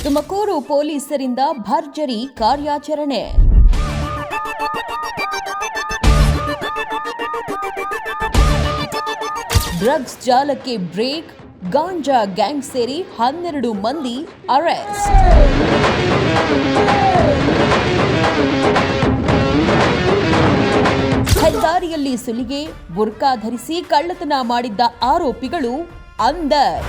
ತುಮಕೂರು ಪೊಲೀಸರಿಂದ ಭರ್ಜರಿ ಕಾರ್ಯಾಚರಣೆ. ಡ್ರಗ್ಸ್ ಜಾಲಕ್ಕೆ ಬ್ರೇಕ್, ಗಾಂಜಾ ಗ್ಯಾಂಗ್ ಸೇರಿ 12 ಮಂದಿ ಅರೆಸ್ಟ್. ಹೆದ್ದಾರಿಯಲ್ಲಿ ಸುಲಿಗೆ, ಬುರ್ಕಾ ಧರಿಸಿ ಕಳ್ಳತನ ಮಾಡಿದ್ದ ಆರೋಪಿಗಳು ಅಂದರ್.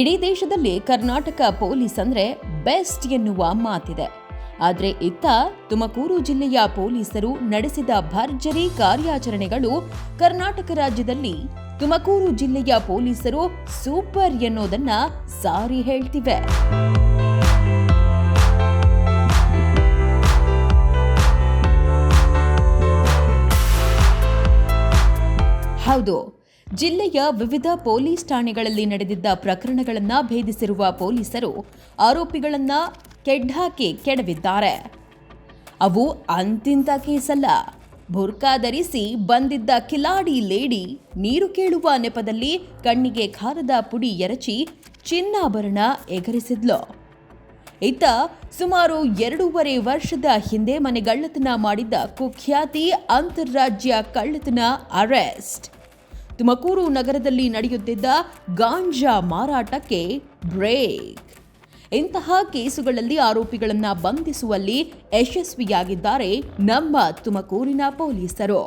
ಇಡೀ ದೇಶದಲ್ಲಿ ಕರ್ನಾಟಕ ಪೊಲೀಸ್ ಅಂದ್ರೆ ಬೆಸ್ಟ್ ಎನ್ನುವ ಮಾತಿದೆ. ಆದರೆ ಇತ್ತ ತುಮಕೂರು ಜಿಲ್ಲೆಯ ಪೊಲೀಸರು ನಡೆಸಿದ ಭರ್ಜರಿ ಕಾರ್ಯಾಚರಣೆಗಳು ಕರ್ನಾಟಕ ರಾಜ್ಯದಲ್ಲಿ ತುಮಕೂರು ಜಿಲ್ಲೆಯ ಪೊಲೀಸರು ಸೂಪರ್ ಎನ್ನೋದನ್ನ ಸಾರಿ ಹೇಳ್ತಿವೆ. ಹೌದು, ಜಿಲ್ಲೆಯ ವಿವಿಧ ಪೊಲೀಸ್ ಠಾಣೆಗಳಲ್ಲಿ ನಡೆದಿದ್ದ ಪ್ರಕರಣಗಳನ್ನು ಭೇದಿಸಿರುವ ಪೊಲೀಸರು ಆರೋಪಿಗಳನ್ನ ಕೆಡ್ಹಾಕಿ ಕೆಡವಿದ್ದಾರೆ. ಅವು ಅಂತಿಂತ ಕೇಸಲ್ಲ. ಬುರ್ಕಾ ಧರಿಸಿ ಬಂದಿದ್ದ ಕಿಲಾಡಿ ಲೇಡಿ ನೀರು ಕೇಳುವ ನೆಪದಲ್ಲಿ ಕಣ್ಣಿಗೆ ಖಾರದ ಪುಡಿ ಎರಚಿ ಚಿನ್ನಾಭರಣ ಎಗರಿಸಿದ್ಲು. ಇತ್ತ ಸುಮಾರು 2.5 ವರ್ಷದ ಹಿಂದೆ ಮನೆಗಳ್ಳತನ ಮಾಡಿದ್ದ ಕುಖ್ಯಾತಿ ಅಂತಾರಾಜ್ಯ ಕಳ್ಳತನ ಅರೆಸ್ಟ್. ತುಮಕೂರು ನಗರದಲ್ಲಿ ನಡೆಯುತ್ತಿದ್ದ ಗಾಂಜಾ ಮಾರಾಟಕ್ಕೆ ಬ್ರೇಕ್. ಇಂತಹ ಕೇಸುಗಳಲ್ಲಿ ಆರೋಪಿಗಳನ್ನು ಬಂಧಿಸುವಲ್ಲಿ ಯಶಸ್ವಿಯಾಗಿದ್ದಾರೆ ನಮ್ಮ ತುಮಕೂರಿನ ಪೊಲೀಸರು.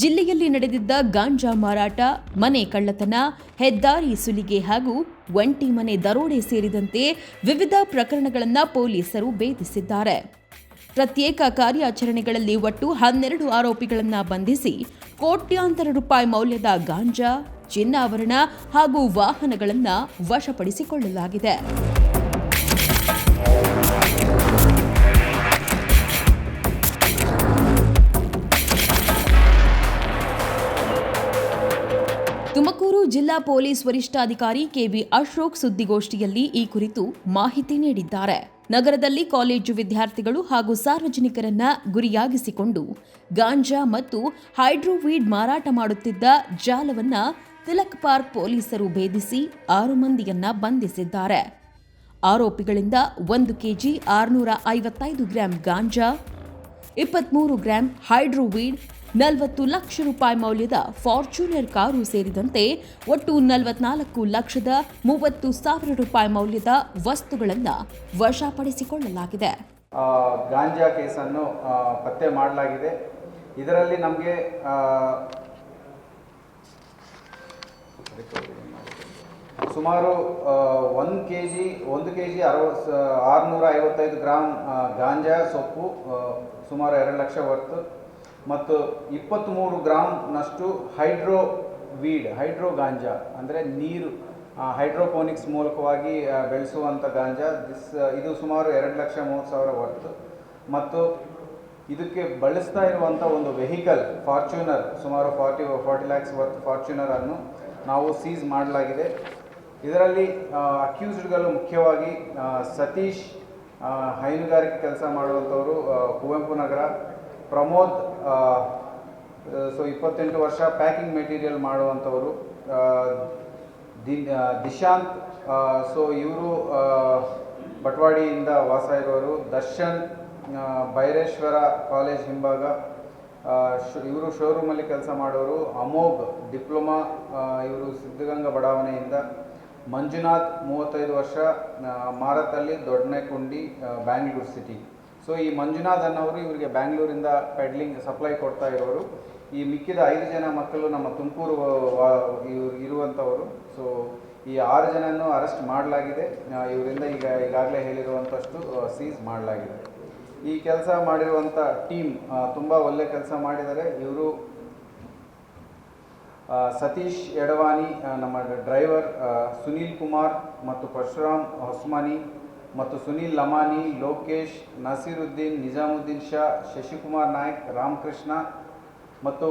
ಜಿಲ್ಲೆಯಲ್ಲಿ ನಡೆದಿದ್ದ ಗಾಂಜಾ ಮಾರಾಟ, ಮನೆ ಕಳ್ಳತನ, ಹೆದ್ದಾರಿ ಸುಲಿಗೆ ಹಾಗೂ ಒಂಟಿ ಮನೆ ದರೋಡೆ ಸೇರಿದಂತೆ ವಿವಿಧ ಪ್ರಕರಣಗಳನ್ನು ಪೊಲೀಸರು ಭೇದಿಸಿದ್ದಾರೆ. ಪ್ರತ್ಯೇಕ ಕಾರ್ಯಾಚರಣೆಗಳಲ್ಲಿ ಒಟ್ಟು 12 ಆರೋಪಿಗಳನ್ನು ಬಂಧಿಸಿ ಕೋಟ್ಯಾಂತರ ರೂಪಾಯಿ ಮೌಲ್ಯದ ಗಾಂಜಾ, ಚಿನ್ನಾಭರಣ ಹಾಗೂ ವಾಹನಗಳನ್ನು ವಶಪಡಿಸಿಕೊಳ್ಳಲಾಗಿದೆ. ತುಮಕೂರು ಜಿಲ್ಲಾ ಪೊಲೀಸ್ ವರಿಷ್ಠಾಧಿಕಾರಿ ಕೆವಿ ಅಶೋಕ್ ಸುದ್ದಿಗೋಷ್ಠಿಯಲ್ಲಿ ಈ ಕುರಿತು ಮಾಹಿತಿ ನೀಡಿದ್ದಾರೆ. ನಗರದಲ್ಲಿ ಕಾಲೇಜು ವಿದ್ಯಾರ್ಥಿಗಳು ಹಾಗೂ ಸಾರ್ವಜನಿಕರನ್ನ ಗುರಿಯಾಗಿಸಿಕೊಂಡು ಗಾಂಜಾ ಮತ್ತು ಹೈಡ್ರೋವೀಡ್ ಮಾರಾಟ ಮಾಡುತ್ತಿದ್ದ ಜಾಲವನ್ನ ತಿಲಕ್ ಪಾರ್ಕ್ ಪೊಲೀಸರು ಭೇದಿಸಿ 6 ಮಂದಿಯನ್ನ ಬಂಧಿಸಿದ್ದಾರೆ. ಆರೋಪಿಗಳಿಂದ 1 ಕೆಜಿ 655 ಗ್ರಾಂ ಗಾಂಜಾ, 23 ಗ್ರಾಂ ಹೈಡ್ರೋವೀಡ್, 40 ಲಕ್ಷ ರೂಪಾಯಿ ಮೌಲ್ಯದ ಫಾರ್ಚೂನರ್ ಕಾರು ಸೇರಿದಂತೆ ಒಟ್ಟು 44,30,30,000 ರೂಪಾಯಿ ಮೌಲ್ಯದ ವಸ್ತುಗಳನ್ನು ವಶಪಡಿಸಿಕೊಳ್ಳಲಾಗಿದೆ. ಗಾಂಜಾ ಕೇಸನ್ನು ಪತ್ತೆ ಮಾಡಲಾಗಿದೆ. ಇದರಲ್ಲಿ ನಮಗೆ ಸುಮಾರು 1 ಕೆಜಿ 655 ಗ್ರಾಂ ಗಾಂಜಾ ಸೊಪ್ಪು, ಸುಮಾರು 2 ಲಕ್ಷ ವರ್ತು, ಮತ್ತು 23 ಗ್ರಾಂನಷ್ಟು ಹೈಡ್ರೋ ಗಾಂಜಾ ಅಂದರೆ ನೀರು ಹೈಡ್ರೋಪೋನಿಕ್ಸ್ ಮೂಲಕವಾಗಿ ಬೆಳೆಸುವಂಥ ಗಾಂಜಾ. ಇದು ಸುಮಾರು 2,30,000 ವರ್ತು. ಮತ್ತು ಇದಕ್ಕೆ ಬಳಸ್ತಾ ಇರುವಂಥ ಒಂದು ವೆಹಿಕಲ್ ಫಾರ್ಚೂನರ್, ಸುಮಾರು 40 ಲ್ಯಾಕ್ಸ್ ವರ್ತ್ ಫಾರ್ಚೂನರನ್ನು ನಾವು ಸೀಸ್ ಮಾಡಲಾಗಿದೆ. ಇದರಲ್ಲಿ ಅಕ್ಯೂಸ್ಡ್ಗಳು ಮುಖ್ಯವಾಗಿ ಸತೀಶ್, ಹೈನುಗಾರಿಕೆ ಕೆಲಸ ಮಾಡುವಂಥವರು, ಕುವೆಂಪು ನಗರ. ಪ್ರಮೋದ್, 28 ವರ್ಷ, ಪ್ಯಾಕಿಂಗ್ ಮೆಟೀರಿಯಲ್ ಮಾಡುವಂಥವರು. ದಿಶಾಂತ್, ಇವರು ಬಟ್ವಾಡಿಯಿಂದ ವಾಸ ಇರುವರು. ದರ್ಶನ್, ಬೈರೇಶ್ವರ ಕಾಲೇಜ್ ಹಿಂಭಾಗ, ಇವರು ಶೋರೂಮಲ್ಲಿ ಕೆಲಸ ಮಾಡೋರು. ಅಮೋಘ್, ಡಿಪ್ಲೊಮಾ, ಇವರು ಸಿದ್ಧಗಂಗಾ ಬಡಾವಣೆಯಿಂದ. ಮಂಜುನಾಥ್, 35 ವರ್ಷ, ಮಾರತಳ್ಳಿ, ದೊಡ್ಡನೆಕುಂಡಿ, ಬ್ಯಾಂಗ್ಳೂರು ಸಿಟಿ. ಈ ಮಂಜುನಾಥ್ ಅನ್ನೋರು ಇವರಿಗೆ ಬ್ಯಾಂಗ್ಳೂರಿಂದ ಪೆಡ್ಲಿಂಗ್ ಸಪ್ಲೈ ಕೊಡ್ತಾ ಇರೋರು. ಈ ಮಿಕ್ಕಿದ 5 ಜನ ಮಕ್ಕಳು ನಮ್ಮ ತುಮಕೂರು ಇರುವಂಥವರು. ಈ 6 ಜನನ್ನು ಅರೆಸ್ಟ್ ಮಾಡಲಾಗಿದೆ. ಇವರಿಂದ ಈಗಾಗಲೇ ಹೇಳಿರುವಂಥಷ್ಟು ಸೀಸ್ ಮಾಡಲಾಗಿದೆ. ಈ ಕೆಲಸ ಮಾಡಿರುವಂಥ ಟೀಮ್ ತುಂಬ ಒಳ್ಳೆ ಕೆಲಸ ಮಾಡಿದ್ದಾರೆ. ಇವರು ಸತೀಶ್ ಎಡವಾನಿ, ನಮ್ಮ ಡ್ರೈವರ್, ಸುನೀಲ್ ಕುಮಾರ್ ಮತ್ತು ಪರಶುರಾಮ್ ಹೊಸ್ಮಾನಿ ಮತ್ತು ಸುನೀಲ್ ಲಮಾನಿ, ಲೋಕೇಶ್, ನಸೀರುದ್ದೀನ್, ನಿಜಾಮುದ್ದೀನ್ ಶಾ, ಶಶಿಕುಮಾರ್ ನಾಯ್ಕ್, ರಾಮಕೃಷ್ಣ ಮತ್ತು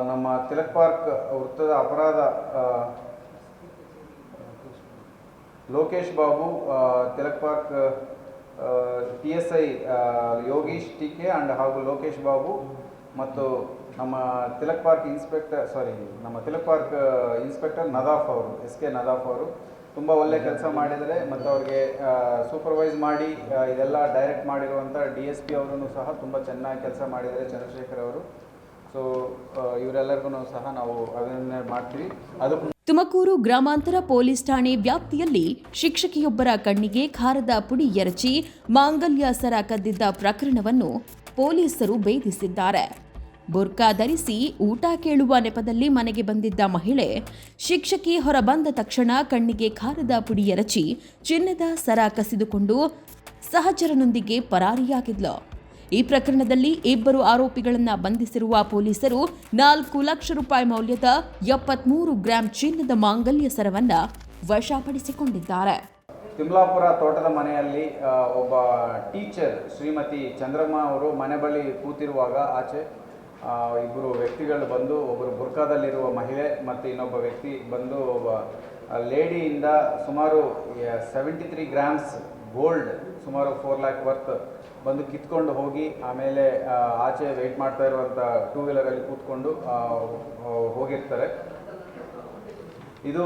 ನಮ್ಮ ತಿಲಕ್ ಪಾರ್ಕ್ ವೃತ್ತದ ಅಪರಾಧ Lokesh Babu, Tilak park PSI Yogish TK ಹಾಗೂ ಲೋಕೇಶ್ ಬಾಬು ಮತ್ತು ನಮ್ಮ ತಿಲಕ್ ಪಾರ್ಕ್ ಇನ್ಸ್ಪೆಕ್ಟರ್ ನದಾಫ್ ಅವರು, SK ನದಾಫ್ ಅವರು ತುಂಬ ಒಳ್ಳೆ ಕೆಲಸ ಮಾಡಿದರೆ ಮತ್ತು ಅವ್ರಿಗೆ ಸೂಪರ್ವೈಸ್ ಮಾಡಿ ಇದೆಲ್ಲ ಡೈರೆಕ್ಟ್ ಮಾಡಿರುವಂಥ DSP ಅವರೂ ಸಹ ತುಂಬ ಚೆನ್ನಾಗಿ ಕೆಲಸ ಮಾಡಿದ್ದಾರೆ, ಚಂದ್ರಶೇಖರ್ ಅವರು. ಸೊ ಇವರೆಲ್ಲರಿಗೂ ಸಹ ನಾವು ಅಭಿನಂದನೆ ಮಾಡ್ತೀವಿ. ಅದು ತುಮಕೂರು ಗ್ರಾಮಾಂತರ ಪೊಲೀಸ್ ಠಾಣೆ ವ್ಯಾಪ್ತಿಯಲ್ಲಿ ಶಿಕ್ಷಕಿಯೊಬ್ಬರ ಕಣ್ಣಿಗೆ ಖಾರದ ಪುಡಿ ಎರಚಿ ಮಾಂಗಲ್ಯ ಸರ ಕದ್ದಿದ್ದ ಪ್ರಕರಣವನ್ನು ಪೊಲೀಸರು ಭೇದಿಸಿದ್ದಾರೆ. ಬುರ್ಕಾ ಧರಿಸಿ ಊಟ ಕೇಳುವ ನೆಪದಲ್ಲಿ ಮನೆಗೆ ಬಂದಿದ್ದ ಮಹಿಳೆ ಶಿಕ್ಷಕಿ ಹೊರಬಂದ ತಕ್ಷಣ ಕಣ್ಣಿಗೆ ಖಾರದ ಪುಡಿ ಎರಚಿ ಚಿನ್ನದ ಸರ ಕಸಿದುಕೊಂಡು ಸಹಚರನೊಂದಿಗೆ ಪರಾರಿಯಾಗಿದ್ಲು. ಈ ಪ್ರಕರಣದಲ್ಲಿ ಇಬ್ಬರು ಆರೋಪಿಗಳನ್ನು ಬಂಧಿಸಿರುವ ಪೊಲೀಸರು 4 ಲಕ್ಷ ರೂಪಾಯಿ ಮೌಲ್ಯದ 73 ಗ್ರಾಂ ಚಿನ್ನದ ಮಾಂಗಲ್ಯ ಸರವನ್ನು ವಶಪಡಿಸಿಕೊಂಡಿದ್ದಾರೆ. ತಿಮ್ಲಾಪುರ ತೋಟದ ಮನೆಯಲ್ಲಿ ಒಬ್ಬ ಟೀಚರ್ ಶ್ರೀಮತಿ ಚಂದ್ರಮ್ಮ ಅವರು ಮನೆ ಬಳಿ ಕೂತಿರುವಾಗ ಆಚೆ ಇಬ್ಬರು ವ್ಯಕ್ತಿಗಳು ಬಂದು, ಒಬ್ಬರು ಬುರ್ಕಾದಲ್ಲಿರುವ ಮಹಿಳೆ ಮತ್ತು ಇನ್ನೊಬ್ಬ ವ್ಯಕ್ತಿ ಬಂದು ಒಬ್ಬ ಲೇಡಿಯಿಂದ ಸುಮಾರು 73 ಗ್ರಾಮ್ಸ್ ಗೋಲ್ಡ್, ಸುಮಾರು 4 ಲ್ಯಾಕ್ ವರ್ತ್ ಬಂದು ಕಿತ್ಕೊಂಡು ಹೋಗಿ ಆಮೇಲೆ ಆಚೆ ವೆಯ್ಟ್ ಮಾಡ್ತಾ ಇರುವಂಥ 2 ವೀಲರಲ್ಲಿ ಕೂತ್ಕೊಂಡು ಹೋಗಿರ್ತಾರೆ. ಇದು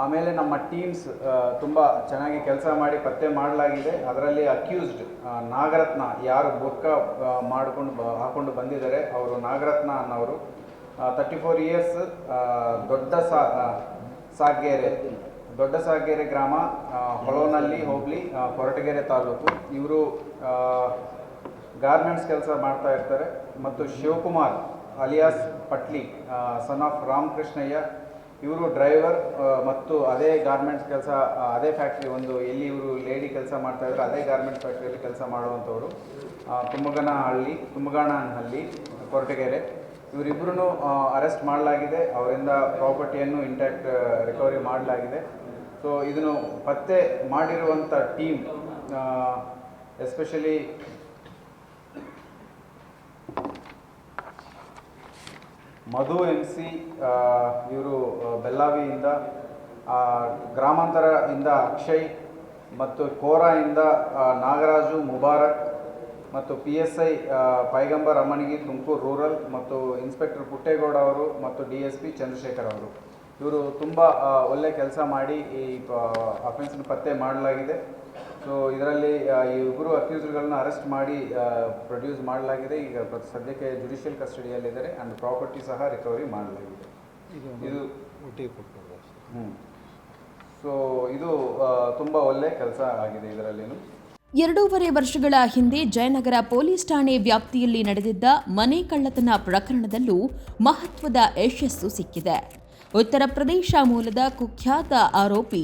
ಆಮೇಲೆ ನಮ್ಮ ಟೀಮ್ಸ್ ತುಂಬ ಚೆನ್ನಾಗಿ ಕೆಲಸ ಮಾಡಿ ಪತ್ತೆ ಮಾಡಲಾಗಿದೆ. ಅದರಲ್ಲಿ ಅಕ್ಯೂಸ್ಡ್ ನಾಗರತ್ನ, ಯಾರು ಬುರ್ಕಾ ಹಾಕೊಂಡು ಬಂದಿದ್ದಾರೆ ಅವರು ನಾಗರತ್ನ ಅನ್ನೋರು, 34 ಇಯರ್ಸ್, ದೊಡ್ಡ ಸಾಗೇರೆ ಗ್ರಾಮ, ಹೊಳೋನಹಳ್ಳಿ ಹೋಬಳಿ, ಕೊರಟಗೆರೆ ತಾಲೂಕು. ಇವರು ಗಾರ್ಮೆಂಟ್ಸ್ ಕೆಲಸ ಮಾಡ್ತಾ ಇರ್ತಾರೆ. ಮತ್ತು Shivakumar alias Patli, son of Ramakrishnaiah, ಇವರು ಡ್ರೈವರ್ ಮತ್ತು ಅದೇ ಗಾರ್ಮೆಂಟ್ಸ್ ಕೆಲಸ, ಅದೇ ಫ್ಯಾಕ್ಟ್ರಿ, ಒಂದು ಎಲ್ಲಿ ಇವರು ಲೇಡಿ ಕೆಲಸ ಮಾಡ್ತಾಯಿದ್ರು ಅದೇ ಗಾರ್ಮೆಂಟ್ಸ್ ಫ್ಯಾಕ್ಟ್ರಿಯಲ್ಲಿ ಕೆಲಸ ಮಾಡುವಂಥವ್ರು, ತುಮಗಾನಹಳ್ಳಿ, ಕೊರಟಗೆರೆ. ಇವರಿಬ್ಬರೂ ಅರೆಸ್ಟ್ ಮಾಡಲಾಗಿದೆ. ಅವರಿಂದ ಪ್ರಾಪರ್ಟಿಯನ್ನು ಇಂಟ್ಯಾಕ್ಟ್ ರಿಕವರಿ ಮಾಡಲಾಗಿದೆ. ಸೊ ಇದನ್ನು ಪತ್ತೆ ಮಾಡಿರುವಂಥ ಟೀಮ್ ಎಸ್ಪೆಷಲಿ ಮಧು MC, ಇವರು ಬೆಲ್ಲಾವಿಯಿಂದ, ಗ್ರಾಮಾಂತರದಿಂದ ಅಕ್ಷಯ್, ಮತ್ತು ಕೋರಾಯಿಂದ ನಾಗರಾಜು ಮುಬಾರಕ್, ಮತ್ತು PSI ಪೈಗಂಬರ್ ಅಮ್ಮನಿಗಿ ತುಮಕೂರು ರೂರಲ್, ಮತ್ತು ಇನ್ಸ್ಪೆಕ್ಟರ್ ಪುಟ್ಟೇಗೌಡ ಅವರು, ಮತ್ತು DSP ಚಂದ್ರಶೇಖರ್ ಅವರು. ಇವರು ತುಂಬ ಒಳ್ಳೆ ಕೆಲಸ ಮಾಡಿ ಈ ಅಫೆನ್ಸನ್ನು ಪತ್ತೆ ಮಾಡಲಾಗಿದೆ. ಸೊ ಇದರಲ್ಲಿ ಈ ಇಬ್ಬರು ಅಕ್ಯೂಸ್ಡ್ಗಳನ್ನ ಅರೆಸ್ಟ್ ಮಾಡಿ ಪ್ರೊಡ್ಯೂಸ್ ಮಾಡಲಾಗಿದೆ. ಈಗ ಸದ್ಯಕ್ಕೆ ಜುಡಿಷಿಯಲ್ ಕಸ್ಟಡಿಯಲ್ಲಿದ್ದಾರೆ ಆ್ಯಂಡ್ ಪ್ರಾಪರ್ಟಿ ಸಹ ರಿಕವರಿ ಮಾಡಲಾಗಿದೆ. ಇದು ಸೊ ಇದು ತುಂಬ ಒಳ್ಳೆ ಕೆಲಸ ಆಗಿದೆ ಇದರಲ್ಲಿನೂ. 2.5 ವರ್ಷಗಳ ಹಿಂದೆ ಜಯನಗರ ಪೊಲೀಸ್ ಠಾಣೆ ವ್ಯಾಪ್ತಿಯಲ್ಲಿ ನಡೆದಿದ್ದ ಮನೆ ಕಳ್ಳತನ ಪ್ರಕರಣದಲ್ಲೂ ಮಹತ್ವದ ಯಶಸ್ಸು ಸಿಕ್ಕಿದೆ. ಉತ್ತರ ಪ್ರದೇಶ ಮೂಲದ ಕುಖ್ಯಾತ ಆರೋಪಿ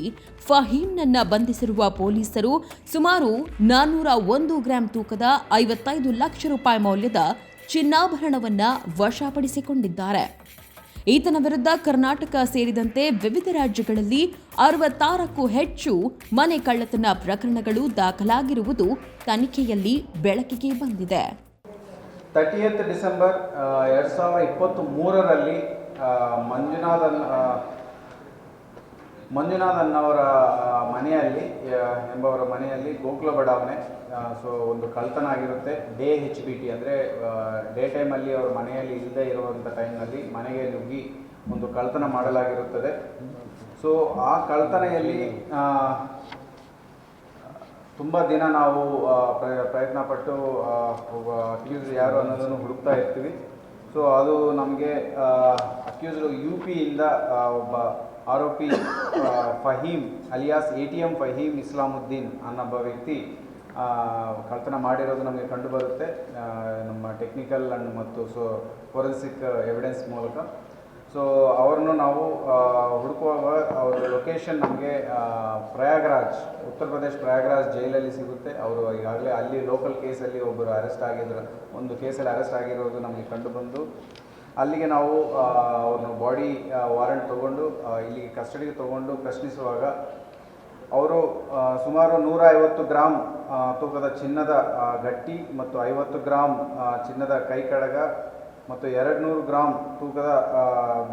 ಫಹೀಮ್ನನ್ನ ಬಂಧಿಸಿರುವ ಪೊಲೀಸರು ಸುಮಾರು 401 ಗ್ರಾಂ ತೂಕದ 55 ಲಕ್ಷ ರೂಪಾಯಿ ಮೌಲ್ಯದ ಚಿನ್ನಾಭರಣವನ್ನು ವಶಪಡಿಸಿಕೊಂಡಿದ್ದಾರೆ. ಈತನ ವಿರುದ್ಧ ಕರ್ನಾಟಕ ಸೇರಿದಂತೆ ವಿವಿಧ ರಾಜ್ಯಗಳಲ್ಲಿ 66ಕ್ಕೂ ಹೆಚ್ಚು ಮನೆ ಕಳ್ಳತನ ಪ್ರಕರಣಗಳು ದಾಖಲಾಗಿರುವುದು ತನಿಖೆಯಲ್ಲಿ ಬೆಳಕಿಗೆ ಬಂದಿದೆ. 30 ಡಿಸೆಂಬರ್ 2023ರಲ್ಲಿ ಮಂಜುನಾಥ್ ಅನ್ನವರ ಮನೆಯಲ್ಲಿ ಗೋಕುಲ ಬಡಾವಣೆ, ಸೊ ಒಂದು ಕಳ್ತನ ಆಗಿರುತ್ತೆ. ಡೇ HBT ಅಂದರೆ ಡೇ ಟೈಮಲ್ಲಿ ಅವ್ರ ಮನೆಯಲ್ಲಿ ಇಲ್ಲದೆ ಇರುವಂಥ ಟೈಮ್ನಲ್ಲಿ ಮನೆಗೆ ನುಗ್ಗಿ ಒಂದು ಕಳ್ತನ ಮಾಡಲಾಗಿರುತ್ತದೆ. ಸೊ ಆ ಕಳ್ತನೆಯಲ್ಲಿ ತುಂಬ ದಿನ ನಾವು ಪ್ರಯತ್ನಪಟ್ಟು ಅಕ್ಯೂಸ್ ಯಾರು ಅನ್ನೋದನ್ನು ಹುಡುಕ್ತಾ ಇರ್ತೀವಿ. ಸೊ ಅದು ನಮಗೆ ಅಕ್ಯೂಸ್ಡ್ UPಯಿಂದ ಒಬ್ಬ ಆರೋಪಿ ಫಹೀಮ್ ಅಲಿಯಾಸ್ ATM ಫಹೀಮ್ ಇಸ್ಲಾಮುದ್ದೀನ್ ಅನ್ನೊಬ್ಬ ವ್ಯಕ್ತಿ ಕಳ್ತನ ಮಾಡಿರೋದು ನಮಗೆ ಕಂಡುಬರುತ್ತೆ ನಮ್ಮ ಟೆಕ್ನಿಕಲ್ ಆ್ಯಂಡ್ ಮತ್ತು ಫೋರೆನ್ಸಿಕ್ ಎವಿಡೆನ್ಸ್ ಮೂಲಕ. ಸೊ ಅವ್ರನ್ನು ನಾವು ಹುಡುಕುವಾಗ ಅವರ ಲೊಕೇಶನ್ ನಮಗೆ ಪ್ರಯಾಗ್ರಾಜ್, ಉತ್ತರ ಪ್ರದೇಶ್ ಪ್ರಯಾಗ್ರಾಜ್ ಜೈಲಲ್ಲಿ ಸಿಗುತ್ತೆ. ಅವರು ಈಗಾಗಲೇ ಅಲ್ಲಿ ಲೋಕಲ್ ಕೇಸಲ್ಲಿ ಒಬ್ಬರು ಒಂದು ಕೇಸಲ್ಲಿ ಅರೆಸ್ಟ್ ಆಗಿರೋದು ನಮಗೆ ಕಂಡುಬಂದು ಅಲ್ಲಿಗೆ ನಾವು ಅವ್ರನ್ನ ಬಾಡಿ ವಾರೆಂಟ್ ತೊಗೊಂಡು ಇಲ್ಲಿಗೆ ಕಸ್ಟಡಿಗೆ ತೊಗೊಂಡು ಪ್ರಶ್ನಿಸುವಾಗ ಅವರು ಸುಮಾರು 150 ಗ್ರಾಮ್ ತೂಕದ ಚಿನ್ನದ ಗಟ್ಟಿ ಮತ್ತು 50 ಗ್ರಾಮ್ ಚಿನ್ನದ ಕೈಕಡಗ ಮತ್ತು 200 ಗ್ರಾಮ್ ತೂಕದ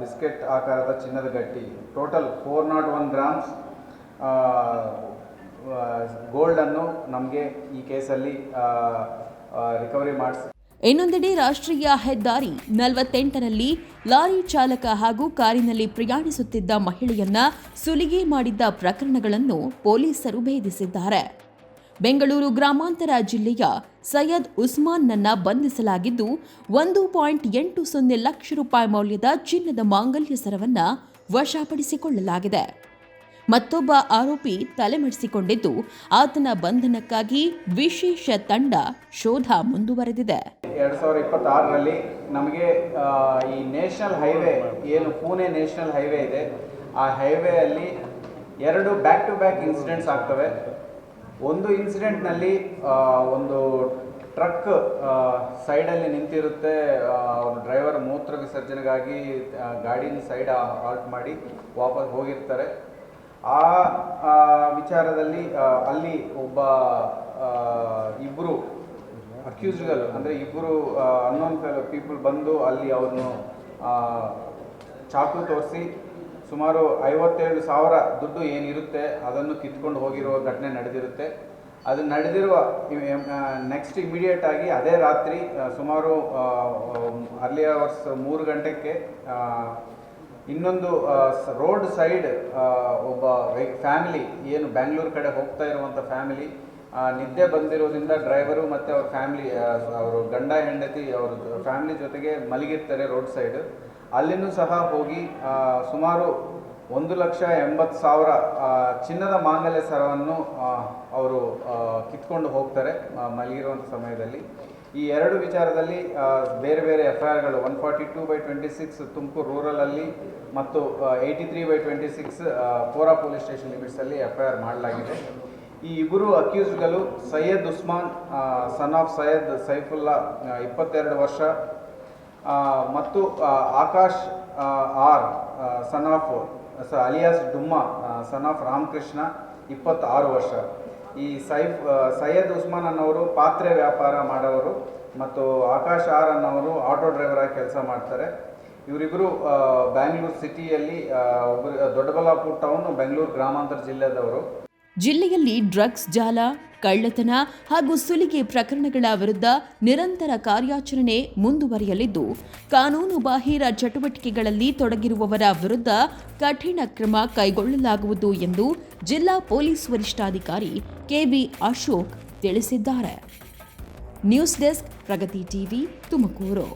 ಬಿಸ್ಕೆಟ್ ಆಕಾರದ ಚಿನ್ನದ ಗಟ್ಟಿ, ಟೋಟಲ್ 401 ಗ್ರಾಮ್ಸ್ ಗೋಲ್ಡನ್ನು ನಮಗೆ ಈ ಕೇಸಲ್ಲಿ ರಿಕವರಿ ಮಾಡಿಸಿ. ಇನ್ನೊಂದೆಡೆ ರಾಷ್ಟ್ರೀಯ ಹೆದ್ದಾರಿ 48ರಲ್ಲಿ ಲಾರಿ ಚಾಲಕ ಹಾಗೂ ಕಾರಿನಲ್ಲಿ ಪ್ರಯಾಣಿಸುತ್ತಿದ್ದ ಮಹಿಳೆಯನ್ನ ಸುಲಿಗೆ ಮಾಡಿದ್ದ ಪ್ರಕರಣಗಳನ್ನು ಪೊಲೀಸರು ಭೇದಿಸಿದ್ದಾರೆ. ಬೆಂಗಳೂರು ಗ್ರಾಮಾಂತರ ಜಿಲ್ಲೆಯ ಸೈಯದ್ ಉಸ್ಮಾನ್ನನ್ನ ಬಂಧಿಸಲಾಗಿದ್ದು 1.80 ಲಕ್ಷ ರೂಪಾಯಿ ಮೌಲ್ಯದ ಚಿನ್ನದ ಮಾಂಗಲ್ಯ ಸರವನ್ನ ವಶಪಡಿಸಿಕೊಳ್ಳಲಾಗಿದೆ. ಮತ್ತೊಬ್ಬ ಆರೋಪಿ ತಲೆಮರೆಸಿಕೊಂಡಿದ್ದು ಆತನ ಬಂಧನಕ್ಕಾಗಿ ವಿಶೇಷ ತಂಡ ಶೋಧ ಮುಂದುವರೆದಿದೆ. 2026ರಲ್ಲಿ ನಮಗೆ ಈ ನ್ಯಾಷನಲ್ ಹೈವೇ ಏನು ಪುಣೆ ನ್ಯಾಷನಲ್ ಹೈವೇ ಇದೆ, ಆ ಹೈವೇಯಲ್ಲಿ 2 ಬ್ಯಾಕ್ ಟು ಬ್ಯಾಕ್ ಇನ್ಸಿಡೆಂಟ್ಸ್ ಆಗ್ತವೆ. ಒಂದು ಇನ್ಸಿಡೆಂಟ್ನಲ್ಲಿ ಒಂದು ಟ್ರಕ್ ಸೈಡಲ್ಲಿ ನಿಂತಿರುತ್ತೆ. ಡ್ರೈವರ್ ಮೂತ್ರ ವಿಸರ್ಜನೆಗಾಗಿ ಗಾಡಿನ ಸೈಡ್ ಹಾಲ್ಟ್ ಮಾಡಿ ವಾಪಸ್ ಹೋಗಿರ್ತಾರೆ. ಆ ವಿಚಾರದಲ್ಲಿ ಅಲ್ಲಿ ಇಬ್ಬರು ಅಕ್ಯೂಸ್ಗಳು ಅಂದರೆ ಇಬ್ಬರು ಅನ್ನೋನ್ ಪೀಪಲ್ ಬಂದು ಅಲ್ಲಿ ಅವ್ರನ್ನು ಚಾಕು ತೋರಿಸಿ ಸುಮಾರು 57,000 ದುಡ್ಡು ಏನಿರುತ್ತೆ ಅದನ್ನು ಕಿತ್ಕೊಂಡು ಹೋಗಿರೋ ಘಟನೆ ನಡೆದಿರುತ್ತೆ. ಅದು ನಡೆದಿರುವ ನೆಕ್ಸ್ಟ್ ಇಮಿಡಿಯೇಟ್ ಆಗಿ ಅದೇ ರಾತ್ರಿ ಸುಮಾರು ಅರ್ಲಿ ಅವರ್ಸ್ 3 ಗಂಟೆಗೆ ಇನ್ನೊಂದು ರೋಡ್ ಸೈಡ್ ಒಬ್ಬ ಫ್ಯಾಮಿಲಿ ಏನು ಬ್ಯಾಂಗ್ಳೂರು ಕಡೆ ಹೋಗ್ತಾ ಇರುವಂಥ ಫ್ಯಾಮಿಲಿ ನಿದ್ದೆ ಬಂದಿರೋದ್ರಿಂದ ಡ್ರೈವರು ಮತ್ತು ಅವ್ರ ಫ್ಯಾಮಿಲಿ ಅವರು ಗಂಡ ಹೆಂಡತಿ ಅವ್ರ ಫ್ಯಾಮಿಲಿ ಜೊತೆಗೆ ಮಲಗಿರ್ತಾರೆ ರೋಡ್ ಸೈಡ್. ಅಲ್ಲಿನೂ ಸಹ ಹೋಗಿ ಸುಮಾರು 1,80,000 ಚಿನ್ನದ ಮಾಂಗಲ್ಯ ಸರವನ್ನು ಅವರು ಕಿತ್ಕೊಂಡು ಹೋಗ್ತಾರೆ ಮಲಗಿರುವಂಥ ಸಮಯದಲ್ಲಿ. ಈ 2 ವಿಚಾರದಲ್ಲಿ ಬೇರೆ ಬೇರೆ FIRಗಳು 142/26 ತುಮಕೂರು ರೂರಲಲ್ಲಿ ಮತ್ತು 83/26 ಪೋರಾ ಪೊಲೀಸ್ ಸ್ಟೇಷನ್ ಲಿಮಿಟ್ಸಲ್ಲಿ FIR ಮಾಡಲಾಗಿದೆ. ಈ ಇಬ್ಬರು ಅಕ್ಯೂಸ್ಡ್ಗಳು ಸೈಯದ್ ಉಸ್ಮಾನ್ ಸನ್ ಆಫ್ ಸೈಯದ್ ಸೈಫುಲ್ಲಾ 22 ವರ್ಷ ಮತ್ತು Akash R son of alias Dumma son of Ramakrishna 26 ವರ್ಷ. ಈ ಸೈಯದ್ ಉಸ್ಮಾನ್ ಅನ್ನೋರು ಪಾತ್ರೆ ವ್ಯಾಪಾರ ಮಾಡೋರು ಮತ್ತು ಆಕಾಶ್ ಆರ್ ಅನ್ನೋರು ಆಟೋ ಡ್ರೈವರ್ ಆಗಿ ಕೆಲಸ ಮಾಡ್ತಾರೆ. ಇವರಿಬ್ಬರು ಬ್ಯಾಂಗ್ಳೂರು ಸಿಟಿಯಲ್ಲಿ ಒಬ್ಬರು ದೊಡ್ಡಬಳ್ಳಾಪುರ ಟೌನ್, ಬೆಂಗಳೂರು ಗ್ರಾಮಾಂತರ ಜಿಲ್ಲೆದವರು. ಜಿಲ್ಲೆಯಲ್ಲಿ ಡ್ರಗ್ಸ್ ಜಾಲ, ಕಳ್ಳತನ ಹಾಗೂ ಸುಲಿಗೆ ಪ್ರಕರಣಗಳ ವಿರುದ್ಧ ನಿರಂತರ ಕಾರ್ಯಾಚರಣೆ ಮುಂದುವರಿಯಲಿದ್ದು, ಕಾನೂನು ಬಾಹಿರ ಚಟುವಟಿಕೆಗಳಲ್ಲಿ ತೊಡಗಿರುವವರ ವಿರುದ್ಧ ಕಠಿಣ ಕ್ರಮ ಕೈಗೊಳ್ಳಲಾಗುವುದು ಎಂದು ಜಿಲ್ಲಾ ಪೊಲೀಸ್ ವರಿಷ್ಠಾಧಿಕಾರಿ ಕೆಬಿ ಅಶೋಕ್ ತಿಳಿಸಿದ್ದಾರೆ. ನ್ಯೂಸ್ ಡೆಸ್ಕ್, ಪ್ರಗತಿ ಟಿವಿ, ತುಮಕೂರು.